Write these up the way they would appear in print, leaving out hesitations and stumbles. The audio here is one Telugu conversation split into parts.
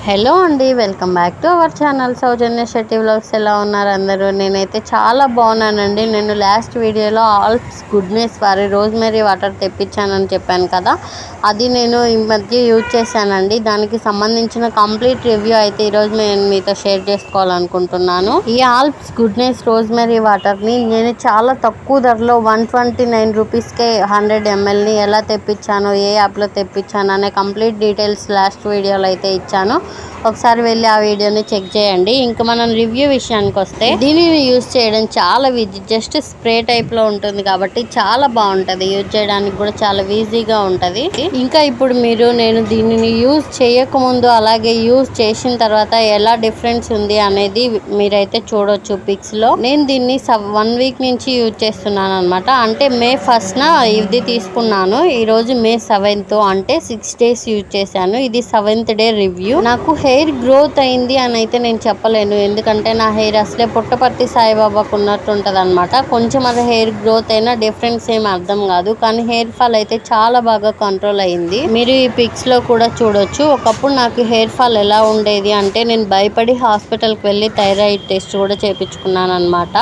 హలో అండి, welcome back to our channel Soujanya Shetty vlogs. ఎలా ఉన్నారు అందరూ? నేనైతే చాలా బాగున్నానండి. నేను లాస్ట్ వీడియోలో ఆల్ప్స్ గుడ్నెస్ వారి రోజ్మెరీ వాటర్ తెప్పించానని చెప్పాను కదా, అది నేను ఈ మధ్య యూజ్ చేశానండి. దానికి సంబంధించిన కంప్లీట్ రివ్యూ అయితే ఈరోజు నేను మీతో షేర్ చేసుకోవాలనుకుంటున్నాను. ఈ ఆల్ప్స్ గుడ్నెస్ రోజ్మెరీ వాటర్ని నేను చాలా తక్కువ ధరలో 129 రూపీస్కే 100 mlని ఎలా తెప్పించాను, ఏ యాప్లో తెప్పించాను అనే కంప్లీట్ డీటెయిల్స్ లాస్ట్ వీడియోలో అయితే ఇచ్చాను. ఒకసారి వెళ్ళి ఆ వీడియోని చెక్ చేయండి. ఇంకా మనం రివ్యూ విషయానికి వస్తే, దీనిని యూజ్ చేయడం చాలా ఈజీ. జస్ట్ స్ప్రే టైప్లో ఉంటుంది కాబట్టి చాలా బాగుంటుంది. యూజ్ చేయడానికి కూడా చాలా ఈజీగా ఉంటుంది. ఇంకా ఇప్పుడు నేను దీనిని యూజ్ చేయకముందు అలాగే యూజ్ చేసిన తర్వాత ఎలా డిఫరెన్స్ ఉంది అనేది మీరైతే చూడొచ్చు పిక్స్లో. నేను దీన్ని 1 వీక్ నుంచి యూజ్ చేస్తున్నాను అనమాట. అంటే మే 1న ఇది తీసుకున్నాను. ఈరోజు మే 7th, అంటే 6 days యూజ్ చేశాను. ఇది 7th డే రివ్యూ. నాకు హెయిర్ గ్రోత్ అయింది అని అయితే నేను చెప్పలేను, ఎందుకంటే నా హెయిర్ అసలే పుట్టపర్తి సాయిబాబాకు ఉన్నట్టు ఉంటుంది అనమాట. కొంచెం అది హెయిర్ గ్రోత్ అయినా డిఫరెన్స్ ఏమి అర్థం కాదు, కానీ హెయిర్ ఫాల్ అయితే చాలా బాగా కంట్రోల్ అయింది. మీరు ఈ పిక్స్ లో కూడా చూడొచ్చు. ఒకప్పుడు నాకు హెయిర్ ఫాల్ ఎలా ఉండేది అంటే, నేను భయపడి హాస్పిటల్కి వెళ్ళి థైరాయిడ్ టెస్ట్ కూడా చేయించుకున్నాను అనమాట.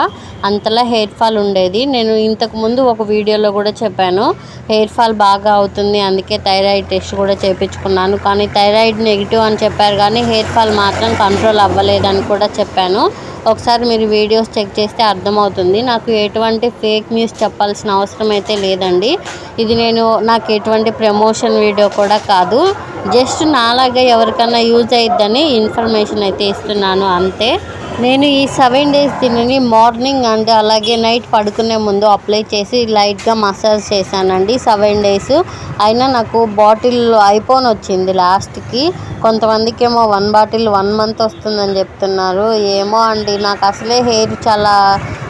అంతలా హెయిర్ ఫాల్ ఉండేది. నేను ఇంతకు ముందు ఒక వీడియోలో కూడా చెప్పాను, హెయిర్ ఫాల్ బాగా అవుతుంది అందుకే థైరాయిడ్ టెస్ట్ కూడా చేయించుకున్నాను, కానీ థైరాయిడ్ నెగిటివ్ అని చెప్పారు కానీ హెయిర్ ఫాల్ మాత్రం కంట్రోల్ అవ్వలేదని కూడా చెప్పాను. ఒకసారి మీరు వీడియోస్ చెక్ చేస్తే అర్థమవుతుంది. నాకు ఎటువంటి ఫేక్ న్యూస్ చెప్పాల్సిన అవసరం అయితే లేదండి. ఇది నాకు ఎటువంటి ప్రమోషన్ వీడియో కూడా కాదు. జస్ట్ నాలాగా ఎవరికైనా యూజ్ అయిద్దని ఇన్ఫర్మేషన్ అయితే ఇస్తున్నాను అంతే. నేను ఈ 7 days దీనిని మార్నింగ్ అండ్ అలాగే నైట్ పడుకునే ముందు అప్లై చేసి లైట్గా మసాజ్ చేశానండి 7 days. అయినా నాకు బాటిల్ అయిపోని వచ్చింది లాస్ట్కి. కొంతమందికి ఏమో 1 బాటిల్ 1 month వస్తుందని చెప్తున్నారు. ఏమో అండి, నాకు అసలే హెయిర్ చాలా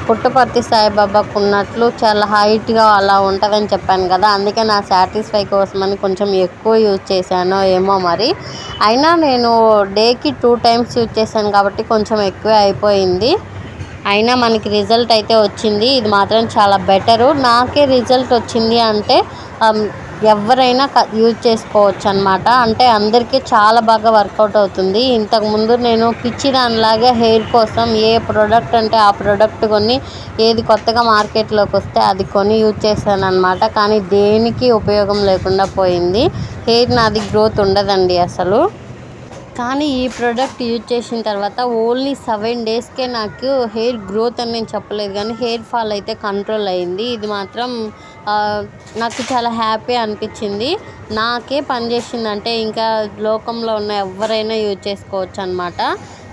పుట్టపర్తి సాయిబాబాకు ఉన్నట్లు చాలా హైట్గా అలా ఉంటుందని చెప్పాను కదా, అందుకే నా సాటిస్ఫై కోసమని కొంచెం ఎక్కువ యూజ్ చేశాను ఏమో మరి. అయినా నేను డేకి 2 times యూజ్ చేశాను కాబట్టి కొంచెం ఎక్కువే అయిపోయింది. అయినా మనకి రిజల్ట్ అయితే వచ్చింది. ఇది మాత్రం చాలా బెటరు. నాకే రిజల్ట్ వచ్చింది అంటే ఎవరైనా యూజ్ చేసుకోవచ్చు అనమాట. అంటే అందరికీ చాలా బాగా వర్కౌట్ అవుతుంది. ఇంతకుముందు నేను పిచ్చి దానిలాగా హెయిర్ కోసం ఏ ప్రోడక్ట్ అంటే ఆ ప్రోడక్ట్ కొని, ఏది కొత్తగా మార్కెట్లోకి వస్తే అది కొని యూజ్ చేశాను అనమాట. కానీ దేనికి ఉపయోగం లేకుండా పోయింది. హెయిర్ నాది గ్రోత్ ఉండదండి అసలు. కానీ ఈ ప్రోడక్ట్ యూజ్ చేసిన తర్వాత ఓన్లీ 7 daysకే నాకు హెయిర్ గ్రోత్ అని నేను చెప్పలేదు, కానీ హెయిర్ ఫాల్ అయితే కంట్రోల్ అయింది. ఇది మాత్రం నాకు చాలా హ్యాపీ అనిపించింది. నాకే పనిచేసిందంటే ఇంకా లోకంలో ఉన్న ఎవరైనా యూజ్ చేసుకోవచ్చు అనమాట.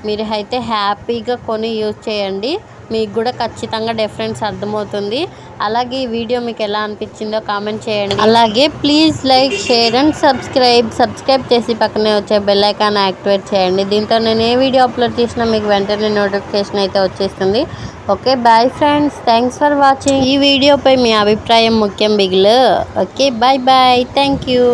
మీరు అయితే హ్యాపీగా కొని యూజ్ చేయండి, మీకు కూడా ఖచ్చితంగా డిఫరెన్స్ అర్థమవుతుంది. అలాగే ఈ వీడియో మీకు ఎలా అనిపించిందో కామెంట్ చేయండి. అలాగే please like, share and subscribe చేసి పక్కనే వచ్చే బెల్ ఐకాన్ యాక్టివేట్ చేయండి. దీంతో నేను ఏ వీడియో అప్లోడ్ చేసినా మీకు వెంటనే నోటిఫికేషన్ అయితే వచ్చేస్తుంది. Okay, bye friends, thanks for watching. ఈ వీడియోపై మీ అభిప్రాయం ముఖ్యం బిగులు. Okay, bye bye, thank you.